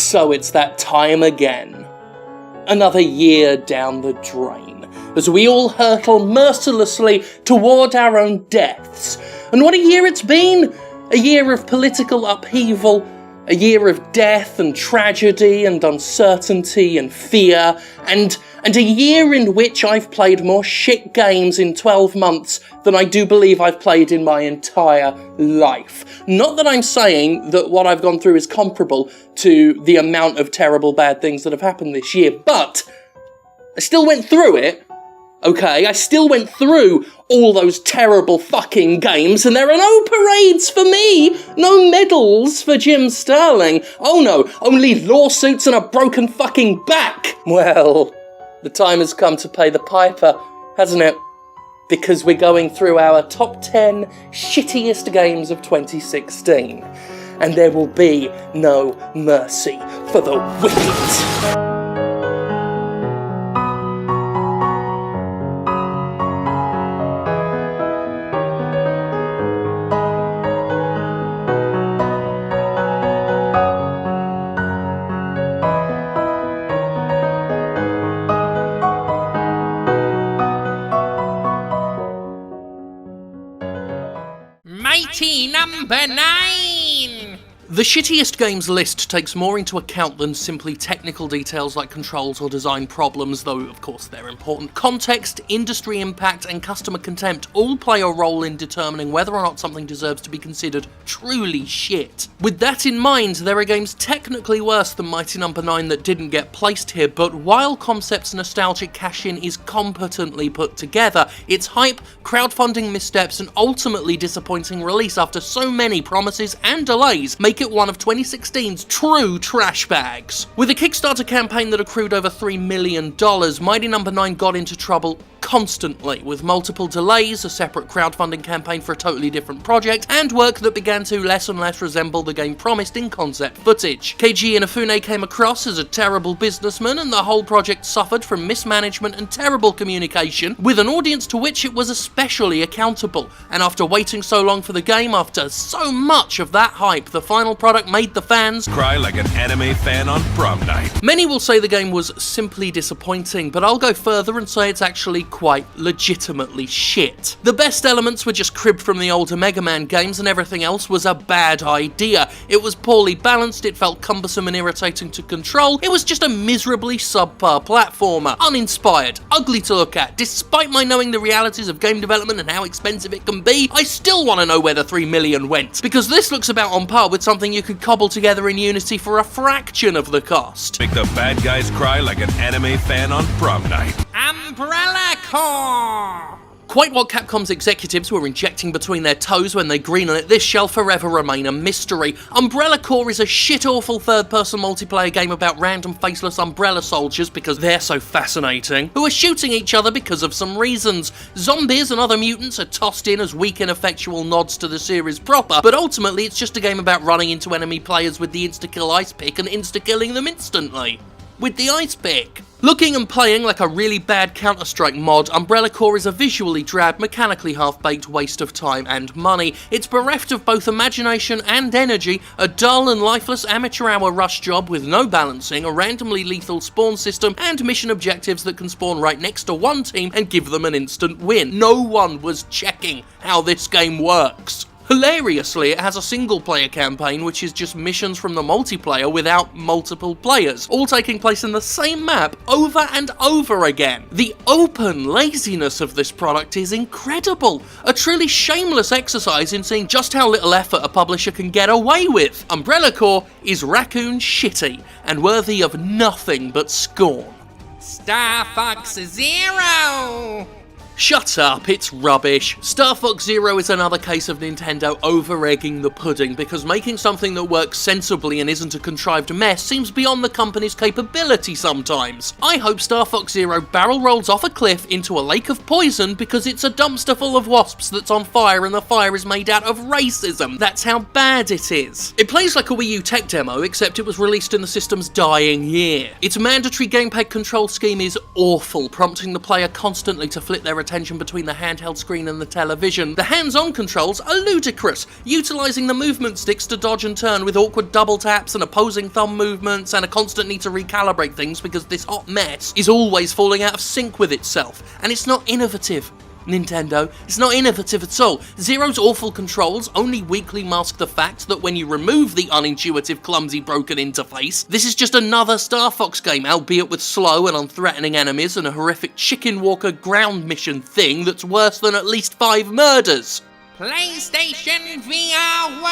So it's that time again. Another year down the drain, as we all hurtle mercilessly toward our own deaths. And what a year it's been! A year of political upheaval, a year of death and tragedy and uncertainty and fear, and a year in which I've played more shit games in 12 months than I do believe I've played in my entire life. Not that I'm saying that what I've gone through is comparable to the amount of terrible bad things that have happened this year, but I still went through it. Okay, I still went through all those terrible fucking games, and there are no parades for me, no medals for Jim Sterling. Oh no, only lawsuits and a broken fucking back. Well, the time has come to pay the piper, hasn't it? Because we're going through our top 10 shittiest games of 2016, and there will be no mercy for the wicked. Mighty number 9! The shittiest games list takes more into account than simply technical details like controls or design problems, though of course they're important. Context, industry impact, and customer contempt all play a role in determining whether or not something deserves to be considered truly shit. With that in mind, there are games technically worse than Mighty Number 9 that didn't get placed here, but while Concept's nostalgic cash-in is competently put together, its hype, crowdfunding missteps, and ultimately disappointing release after so many promises and delays make it one of 2016's true trash bags. With a Kickstarter campaign that accrued over $3 million, Mighty Number 9 got into trouble constantly, with multiple delays, a separate crowdfunding campaign for a totally different project, and work that began to less and less resemble the game promised in concept footage. Keiji Inafune came across as a terrible businessman, and the whole project suffered from mismanagement and terrible communication, with an audience to which it was especially accountable. And after waiting so long for the game, after so much of that hype, the final product made the fans cry like an anime fan on prom night. Many will say the game was simply disappointing, but I'll go further and say it's actually quite legitimately shit. The best elements were just cribbed from the older Mega Man games, and everything else was a bad idea. It was poorly balanced, it felt cumbersome and irritating to control, it was just a miserably subpar platformer, uninspired, ugly to look at. Despite my knowing the realities of game development and how expensive it can be, I still want to know where the $3 million went, because this looks about on par with something you could cobble together in Unity for a fraction of the cost. Make the bad guys cry like an anime fan on prom night. Umbrella Corps! Quite what Capcom's executives were injecting between their toes when they greenlit this shall forever remain a mystery. Umbrella Corps is a shit-awful third-person multiplayer game about random faceless umbrella soldiers, because they're so fascinating, who are shooting each other because of some reasons. Zombies and other mutants are tossed in as weak, ineffectual nods to the series proper, but ultimately it's just a game about running into enemy players with the insta-kill ice pick and insta-killing them instantly. With the ice pick. Looking and playing like a really bad Counter-Strike mod, Umbrella Corps is a visually drab, mechanically half-baked waste of time and money. It's bereft of both imagination and energy, a dull and lifeless amateur hour rush job with no balancing, a randomly lethal spawn system, and mission objectives that can spawn right next to one team and give them an instant win. No one was checking how this game works. Hilariously, it has a single-player campaign which is just missions from the multiplayer without multiple players, all taking place in the same map over and over again. The open laziness of this product is incredible, a truly shameless exercise in seeing just how little effort a publisher can get away with. Umbrella Corps is raccoon shitty, and worthy of nothing but scorn. Star Fox Zero! Shut up, it's rubbish. Star Fox Zero is another case of Nintendo over-egging the pudding, because making something that works sensibly and isn't a contrived mess seems beyond the company's capability sometimes. I hope Star Fox Zero barrel rolls off a cliff into a lake of poison because it's a dumpster full of wasps that's on fire and the fire is made out of racism. That's how bad it is. It plays like a Wii U tech demo, except it was released in the system's dying year. Its mandatory gamepad control scheme is awful, prompting the player constantly to flip their attention between the handheld screen and the television. The hands-on controls are ludicrous, utilising the movement sticks to dodge and turn with awkward double taps and opposing thumb movements and a constant need to recalibrate things because this hot mess is always falling out of sync with itself. And it's not innovative. Nintendo, it's not innovative at all. Zero's awful controls only weakly mask the fact that when you remove the unintuitive, clumsy, broken interface, this is just another Star Fox game, albeit with slow and unthreatening enemies and a horrific chicken walker ground mission thing that's worse than at least 5 murders. PlayStation VR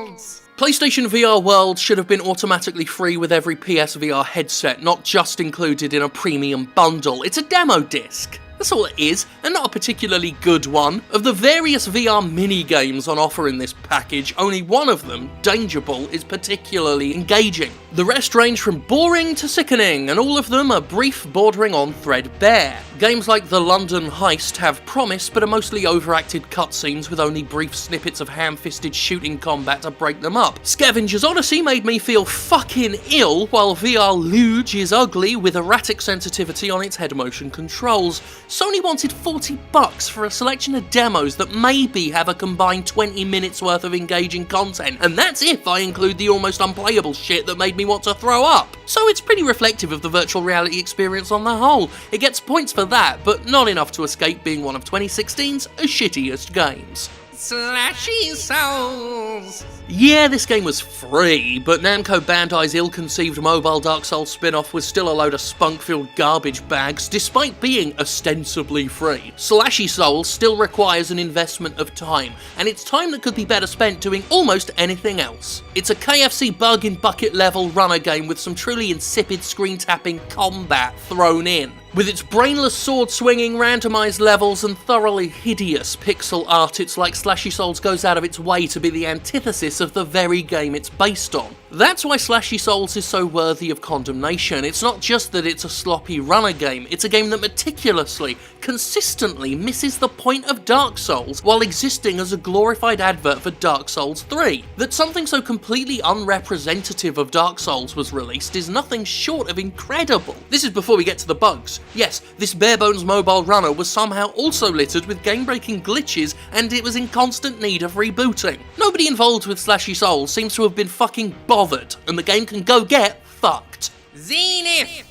Worlds! PlayStation VR World should have been automatically free with every PSVR headset, not just included in a premium bundle. It's a demo disc. That's all it is, and not a particularly good one. Of the various VR mini-games on offer in this package, only one of them, Danger Ball, is particularly engaging. The rest range from boring to sickening, and all of them are brief, bordering on threadbare. Games like The London Heist have promise, but are mostly overacted cutscenes with only brief snippets of ham-fisted shooting combat to break them up. Scavenger's Odyssey made me feel fucking ill, while VR Luge is ugly with erratic sensitivity on its head motion controls. Sony wanted $40 for a selection of demos that maybe have a combined 20 minutes worth of engaging content, and that's if I include the almost unplayable shit that made me want to throw up. So it's pretty reflective of the virtual reality experience on the whole. It gets points for that, but not enough to escape being one of 2016's shittiest games. Slashy Souls! Yeah, this game was free, but Namco Bandai's ill-conceived mobile Dark Souls spin-off was still a load of spunk-filled garbage bags, despite being ostensibly free. Slashy Souls still requires an investment of time, and it's time that could be better spent doing almost anything else. It's a KFC bug-in-bucket level runner game with some truly insipid screen-tapping combat thrown in. With its brainless sword-swinging, randomised levels and thoroughly hideous pixel art, it's like Slashy Souls goes out of its way to be the antithesis of the very game it's based on. That's why Slashy Souls is so worthy of condemnation. It's not just that it's a sloppy runner game, it's a game that meticulously, consistently misses the point of Dark Souls while existing as a glorified advert for Dark Souls 3. That something so completely unrepresentative of Dark Souls was released is nothing short of incredible. This is before we get to the bugs. Yes, this bare-bones mobile runner was somehow also littered with game-breaking glitches, and it was in constant need of rebooting. Nobody involved with Slashy Souls seems to have been fucking bothered, and the game can go get fucked. Zenith!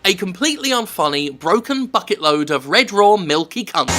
A completely unfunny, broken bucket load of red raw milky cunts.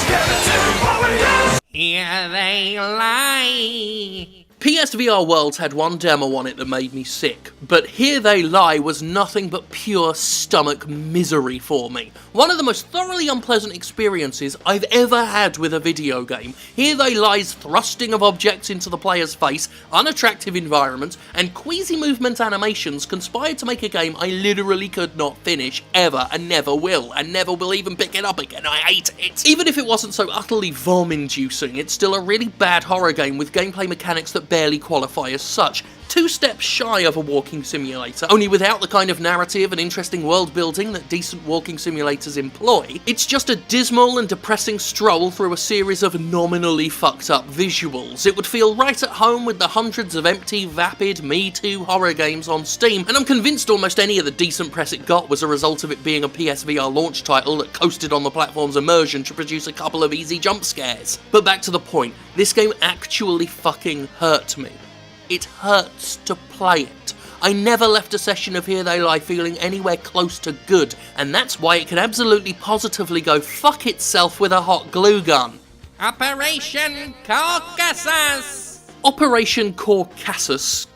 Here they lie! PSVR Worlds had one demo on it that made me sick, but Here They Lie was nothing but pure stomach misery for me. One of the most thoroughly unpleasant experiences I've ever had with a video game. Here They Lie's thrusting of objects into the player's face, unattractive environments, and queasy movement animations conspired to make a game I literally could not finish, ever, and never will even pick it up again. I hate it! Even if it wasn't so utterly vom-inducing, it's still a really bad horror game with gameplay mechanics that barely qualify as such. 2 steps shy of a walking simulator, only without the kind of narrative and interesting world building that decent walking simulators employ. It's just a dismal and depressing stroll through a series of nominally fucked up visuals. It would feel right at home with the hundreds of empty, vapid, Me Too horror games on Steam, and I'm convinced almost any of the decent press it got was a result of it being a PSVR launch title that coasted on the platform's immersion to produce a couple of easy jump scares. But back to the point, this game actually fucking hurt me. It hurts to play it. I never left a session of Here They Lie feeling anywhere close to good, and that's why it can absolutely positively go fuck itself with a hot glue gun. Operation Caucasus! Operation Caucasus,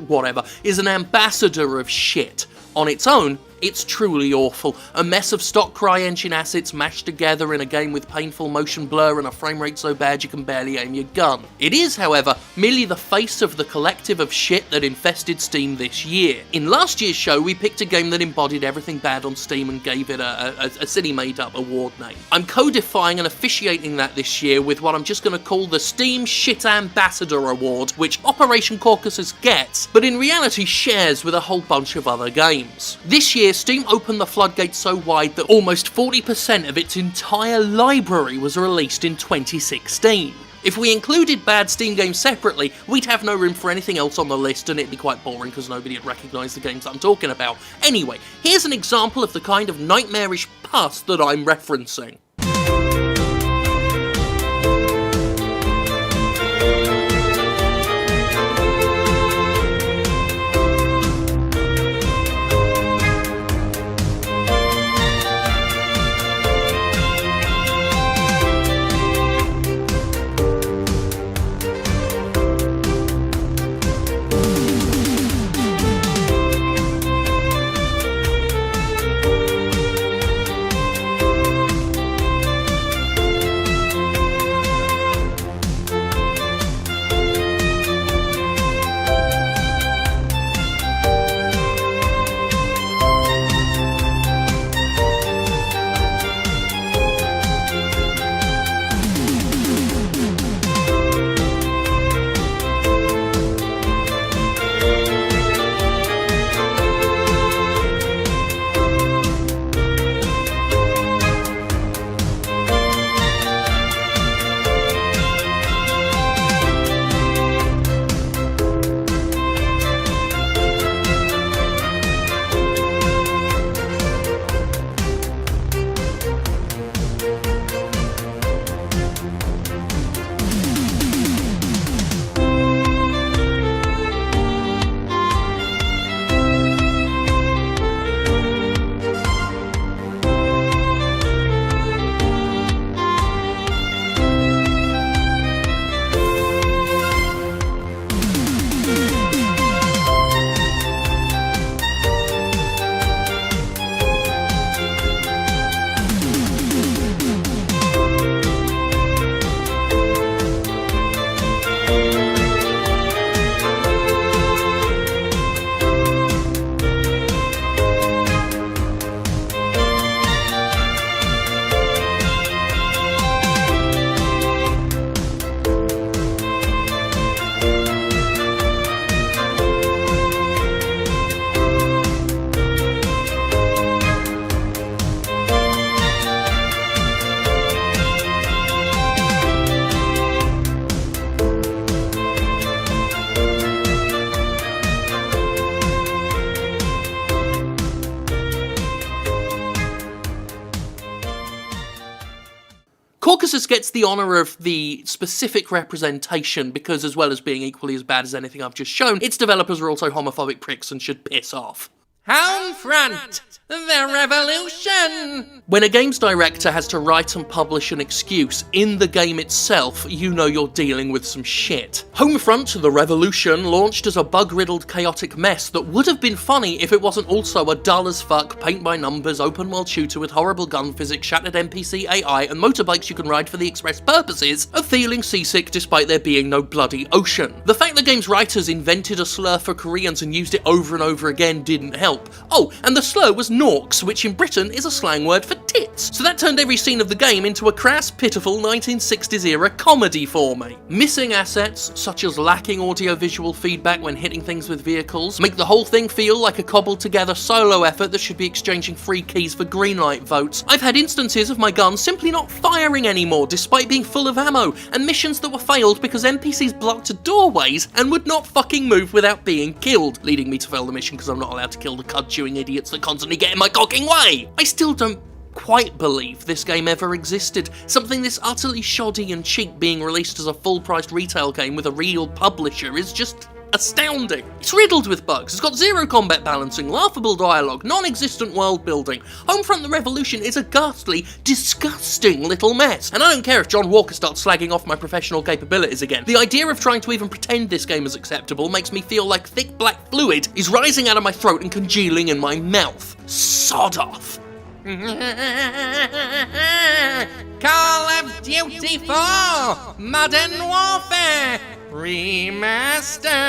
whatever, is an ambassador of shit. On its own, it's truly awful. A mess of stock CryEngine assets mashed together in a game with painful motion blur and a frame rate so bad you can barely aim your gun. It is, however, merely the face of the collective of shit that infested Steam this year. In last year's show, we picked a game that embodied everything bad on Steam and gave it a silly made-up award name. I'm codifying and officiating that this year with what I'm just going to call the Steam Shit Ambassador Award, which Operation Caucasus gets, but in reality shares with a whole bunch of other games. This year, Steam opened the floodgates so wide that almost 40% of its entire library was released in 2016. If we included bad Steam games separately, we'd have no room for anything else on the list and it'd be quite boring because nobody would recognise the games I'm talking about. Anyway, here's an example of the kind of nightmarish past that I'm referencing. Caucasus gets the honour of the specific representation because, as well as being equally as bad as anything I've just shown, its developers are also homophobic pricks and should piss off. Homefront, the revolution! When a games director has to write and publish an excuse in the game itself, you know you're dealing with some shit. Homefront, the revolution, launched as a bug-riddled chaotic mess that would have been funny if it wasn't also a dull-as-fuck, paint-by-numbers, open-world shooter with horrible gun physics, shattered NPC AI, and motorbikes you can ride for the express purposes of feeling seasick despite there being no bloody ocean. The fact the game's writers invented a slur for Koreans and used it over and over again didn't help. Oh, and the slur was norks, which in Britain is a slang word for tits. So that turned every scene of the game into a crass, pitiful 1960s-era comedy for me. Missing assets, such as lacking audio-visual feedback when hitting things with vehicles, make the whole thing feel like a cobbled-together solo effort that should be exchanging free keys for greenlight votes. I've had instances of my gun simply not firing anymore, despite being full of ammo, and missions that were failed because NPCs blocked doorways and would not fucking move without being killed, leading me to fail the mission because I'm not allowed to kill the cud-chewing idiots that constantly get in my cocking way. I still don't quite believe this game ever existed. Something this utterly shoddy and cheap being released as a full-priced retail game with a real publisher is just astounding. It's riddled with bugs, it's got zero combat balancing, laughable dialogue, non-existent world building. Homefront the Revolution is a ghastly, disgusting little mess. And I don't care if John Walker starts slagging off my professional capabilities again. The idea of trying to even pretend this game is acceptable makes me feel like thick black fluid is rising out of my throat and congealing in my mouth. Sod off. Call of Duty 4 Modern Warfare Remastered.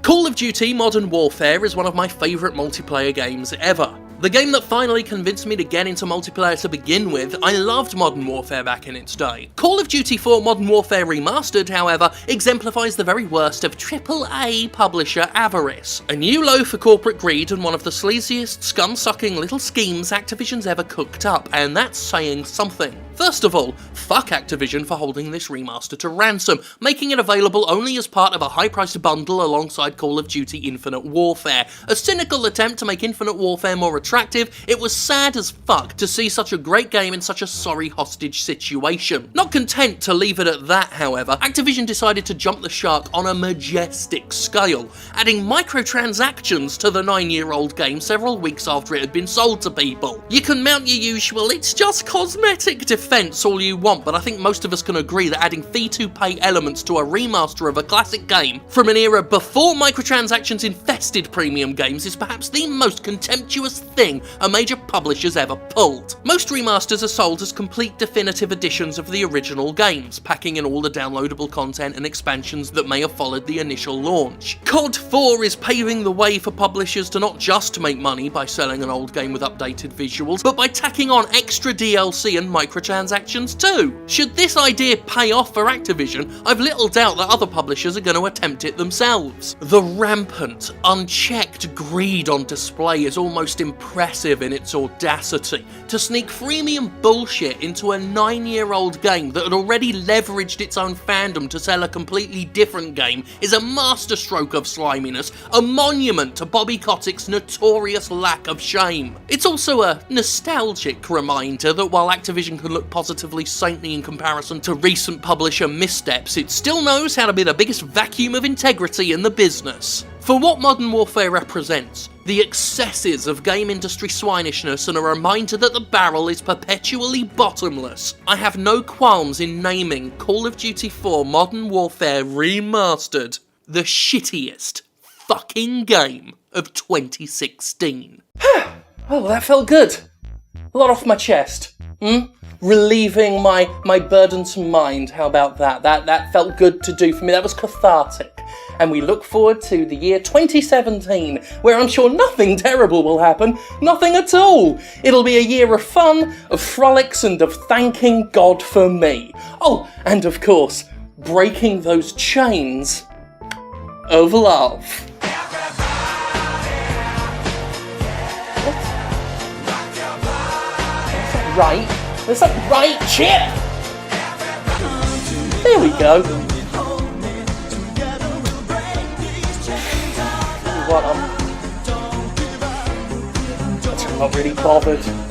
Call of Duty Modern Warfare is one of my favourite multiplayer games ever. The game that finally convinced me to get into multiplayer to begin with. I loved Modern Warfare back in its day. Call of Duty 4 Modern Warfare Remastered, however, exemplifies the very worst of AAA publisher avarice. A new low for corporate greed and one of the sleaziest, scum-sucking little schemes Activision's ever cooked up, and that's saying something. First of all, fuck Activision for holding this remaster to ransom, making it available only as part of a high-priced bundle alongside Call of Duty Infinite Warfare. A cynical attempt to make Infinite Warfare more attractive, it was sad as fuck to see such a great game in such a sorry hostage situation. Not content to leave it at that, however, Activision decided to jump the shark on a majestic scale, adding microtransactions to the 9-year-old game several weeks after it had been sold to people. You can mount your usual, it's just cosmetic defense all you want, but I think most of us can agree that adding fee-to-pay elements to a remaster of a classic game from an era before microtransactions infested premium games is perhaps the most contemptuous thing a major publisher's ever pulled. Most remasters are sold as complete definitive editions of the original games, packing in all the downloadable content and expansions that may have followed the initial launch. COD 4 is paving the way for publishers to not just make money by selling an old game with updated visuals, but by tacking on extra DLC and microtransactions too. Should this idea pay off for Activision, I've little doubt that other publishers are going to attempt it themselves. The rampant, unchecked greed on display is almost impressive in its audacity. To sneak freemium bullshit into a 9-year-old game that had already leveraged its own fandom to sell a completely different game is a masterstroke of sliminess, a monument to Bobby Kotick's notorious lack of shame. It's also a nostalgic reminder that while Activision can look positively saintly in comparison to recent publisher missteps, it still knows how to be the biggest vacuum of integrity in the business. For what Modern Warfare represents, the excesses of game industry swinishness and a reminder that the barrel is perpetually bottomless, I have no qualms in naming Call of Duty 4 Modern Warfare Remastered the shittiest fucking game of 2016. Oh, that felt good. A lot off my chest. Relieving my burdensome mind. How about that? That felt good to do for me. That was cathartic. And we look forward to the year 2017, where I'm sure nothing terrible will happen. Nothing at all. It'll be a year of fun, of frolics, and of thanking God for me. Oh, and of course, breaking those chains of love. Right. Is that right, Chip? There we go. What, I'm not really bothered.